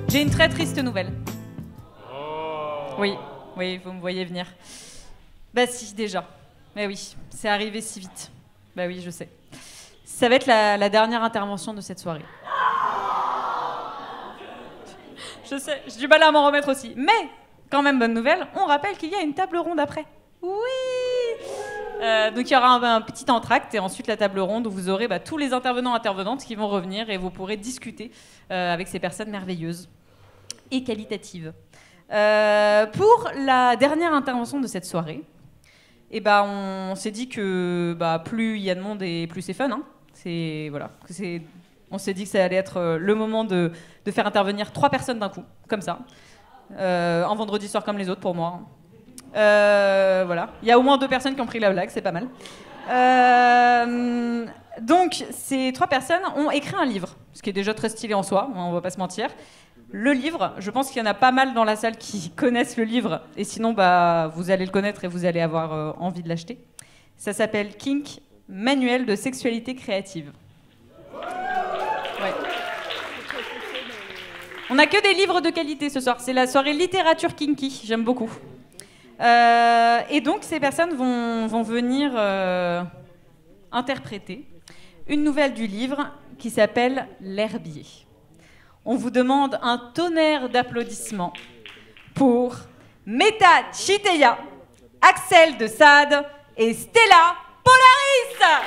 J'ai une très triste nouvelle. Oui, oui, vous me voyez venir. Bah si, déjà. Mais oui, c'est arrivé si vite. Bah oui, je sais. Ça va être la dernière intervention de cette soirée. Je sais, j'ai du mal à m'en remettre aussi. Mais, quand même, bonne nouvelle, on rappelle qu'il y a une table ronde après. Oui. Donc il y aura un petit entracte et ensuite la table ronde où vous aurez tous les intervenantes qui vont revenir et vous pourrez discuter avec ces personnes merveilleuses et qualitatives. Pour la dernière intervention de cette soirée, on s'est dit que plus il y a de monde et plus c'est fun. Hein. On s'est dit que ça allait être le moment de faire intervenir 3 personnes d'un coup, comme ça. Un vendredi soir comme les autres pour moi. Voilà. Il y a au moins 2 personnes qui ont pris la blague, c'est pas mal. Donc, ces 3 personnes ont écrit un livre, ce qui est déjà très stylé en soi, on va pas se mentir. Le livre, je pense qu'il y en a pas mal dans la salle qui connaissent le livre, et sinon, vous allez le connaître et vous allez avoir envie de l'acheter. Ça s'appelle Kink, Manuel de sexualité créative. Ouais. On n'a que des livres de qualité ce soir, c'est la soirée littérature kinky, j'aime beaucoup. Et donc, ces personnes vont venir interpréter une nouvelle du livre qui s'appelle L'herbier. On vous demande un tonnerre d'applaudissements pour Meta Chiteya, Axel de Sade et Stella Polaris.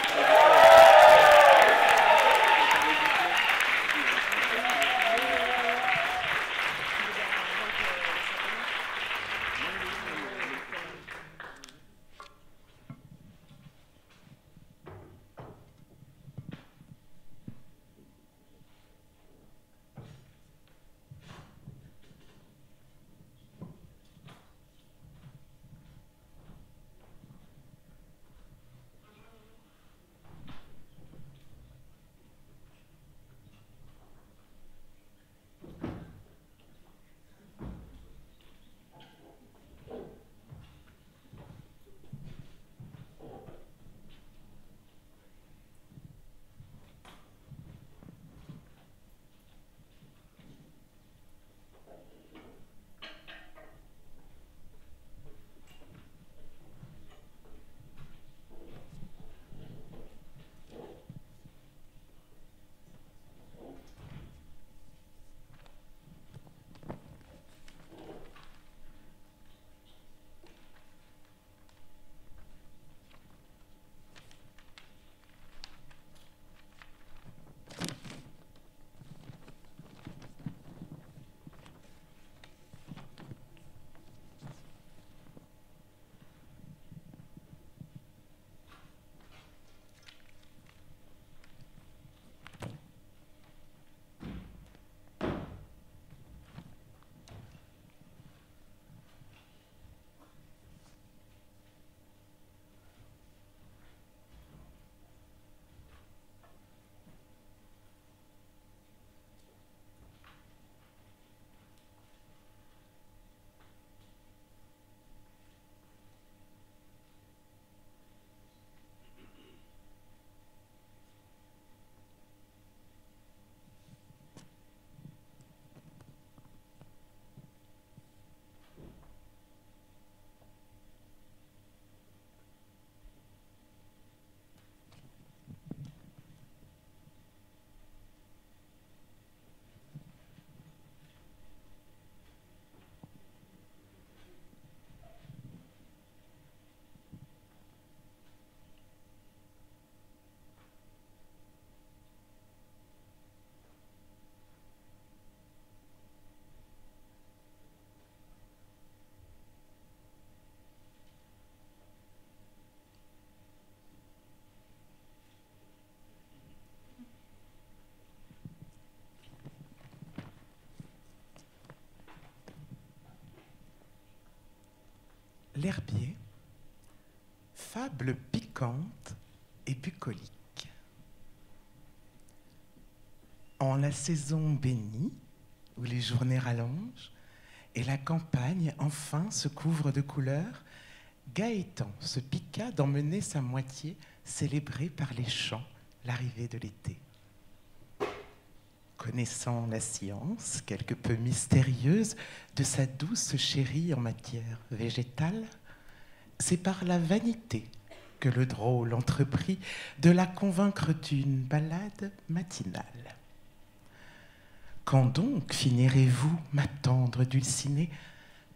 L'herbier, fable piquante et bucolique. En la saison bénie, où les journées rallongent, et la campagne enfin se couvre de couleurs, Gaëtan se piqua d'emmener sa moitié célébrée par les chants l'arrivée de l'été. connaissant la science, quelque peu mystérieuse, de sa douce chérie en matière végétale, c'est par la vanité que le drôle entreprit de la convaincre d'une balade matinale. Quand donc finirez-vous, ma tendre Dulcinée,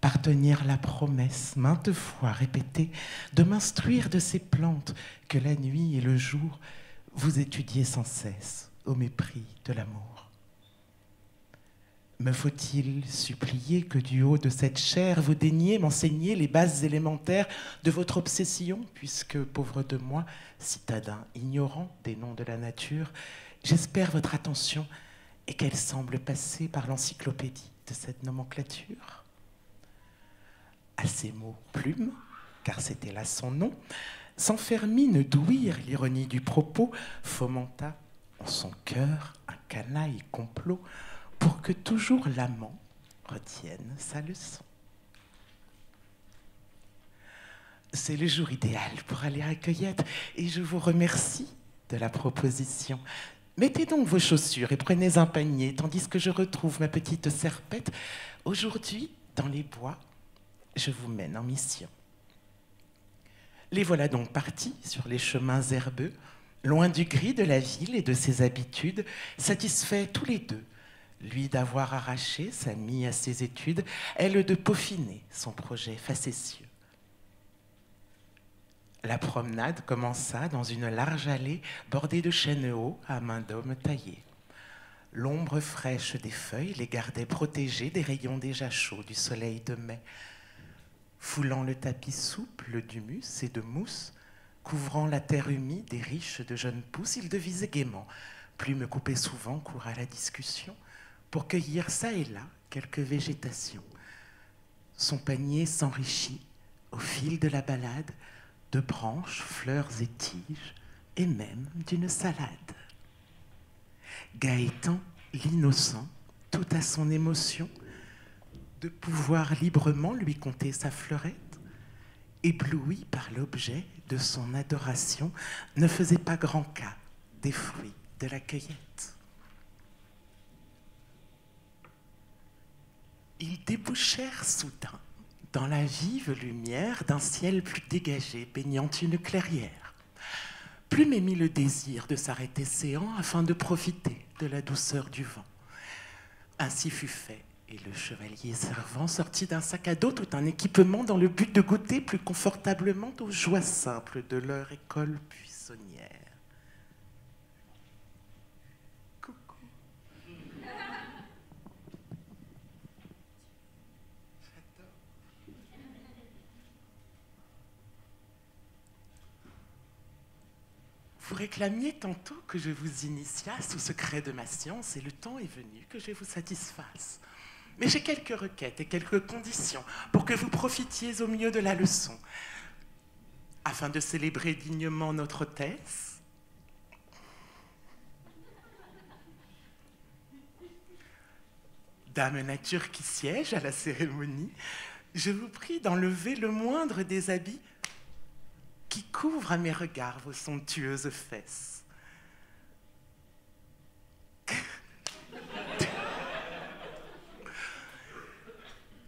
par tenir la promesse, maintes fois répétée, de m'instruire de ces plantes que la nuit et le jour vous étudiez sans cesse au mépris de l'amour? Me faut-il supplier que du haut de cette chair vous daigniez m'enseigner les bases élémentaires de votre obsession, puisque, pauvre de moi, citadin ignorant des noms de la nature, j'espère votre attention et qu'elle semble passer par l'encyclopédie de cette nomenclature? À ces mots plume, car c'était là son nom, sans faire mine d'ouïr l'ironie du propos, fomenta en son cœur un canaille complot pour que toujours l'amant retienne sa leçon. C'est le jour idéal pour aller à cueillette et je vous remercie de la proposition. Mettez donc vos chaussures et prenez un panier tandis que je retrouve ma petite serpette. Aujourd'hui, dans les bois, je vous mène en mission. Les voilà donc partis sur les chemins herbeux, loin du gris de la ville et de ses habitudes, satisfaits tous les deux, lui d'avoir arraché sa mie à ses études, elle de peaufiner son projet facétieux. La promenade commença dans une large allée bordée de chênes hauts à main d'homme taillés. L'ombre fraîche des feuilles les gardait protégées des rayons déjà chauds du soleil de mai. Foulant le tapis souple d'humus et de mousse, couvrant la terre humide et riche de jeunes pousses, il devisait gaiement, plume coupée souvent, court à la discussion, pour cueillir çà et là quelques végétations. Son panier s'enrichit, au fil de la balade, de branches, fleurs et tiges, et même d'une salade. Gaëtan, l'innocent, tout à son émotion, de pouvoir librement lui conter sa fleurette, ébloui par l'objet de son adoration, ne faisait pas grand cas des fruits de la cueillette. Ils débouchèrent soudain dans la vive lumière d'un ciel plus dégagé, baignant une clairière. Plume émit le désir de s'arrêter séant afin de profiter de la douceur du vent. Ainsi fut fait, et le chevalier servant sortit d'un sac à dos tout un équipement dans le but de goûter plus confortablement aux joies simples de leur école buissonnière. Coucou. J'adore. Vous réclamiez tantôt que je vous initiasse au secret de ma science et le temps est venu que je vous satisfasse. Mais j'ai quelques requêtes et quelques conditions pour que vous profitiez au mieux de la leçon. Afin de célébrer dignement notre hôtesse, Dame Nature qui siège à la cérémonie, je vous prie d'enlever le moindre des habits qui couvrent à mes regards vos somptueuses fesses.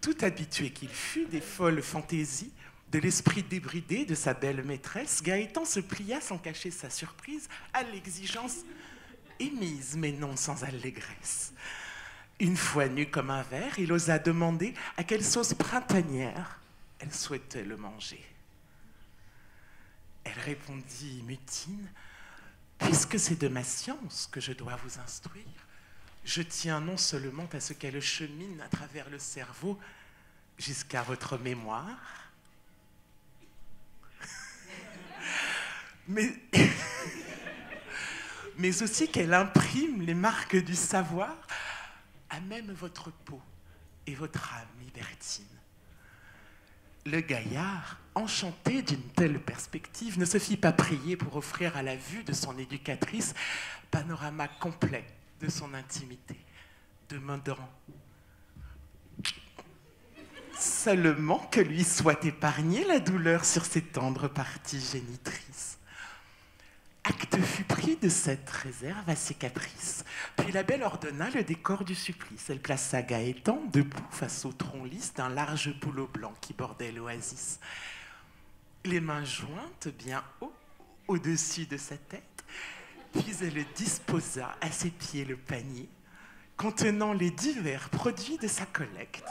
Tout habitué qu'il fût des folles fantaisies, de l'esprit débridé de sa belle maîtresse, Gaëtan se plia sans cacher sa surprise à l'exigence émise, mais non sans allégresse. Une fois nu comme un ver, il osa demander à quelle sauce printanière elle souhaitait le manger. Elle répondit mutine, « Puisque c'est de ma science que je dois vous instruire, je tiens non seulement à ce qu'elle chemine à travers le cerveau jusqu'à votre mémoire, mais aussi qu'elle imprime les marques du savoir à même votre peau et votre âme libertine. » Le gaillard, enchanté d'une telle perspective, ne se fit pas prier pour offrir à la vue de son éducatrice panorama complet de son intimité, demandant seulement que lui soit épargnée la douleur sur ses tendres parties génitrices. Acte fut pris de cette réserve à ses caprices. Puis la belle ordonna le décor du supplice. Elle plaça Gaëtan debout face au tronc lisse d'un large bouleau blanc qui bordait l'oasis. Les mains jointes bien haut, au-dessus de sa tête, puis elle disposa à ses pieds le panier contenant les divers produits de sa collecte.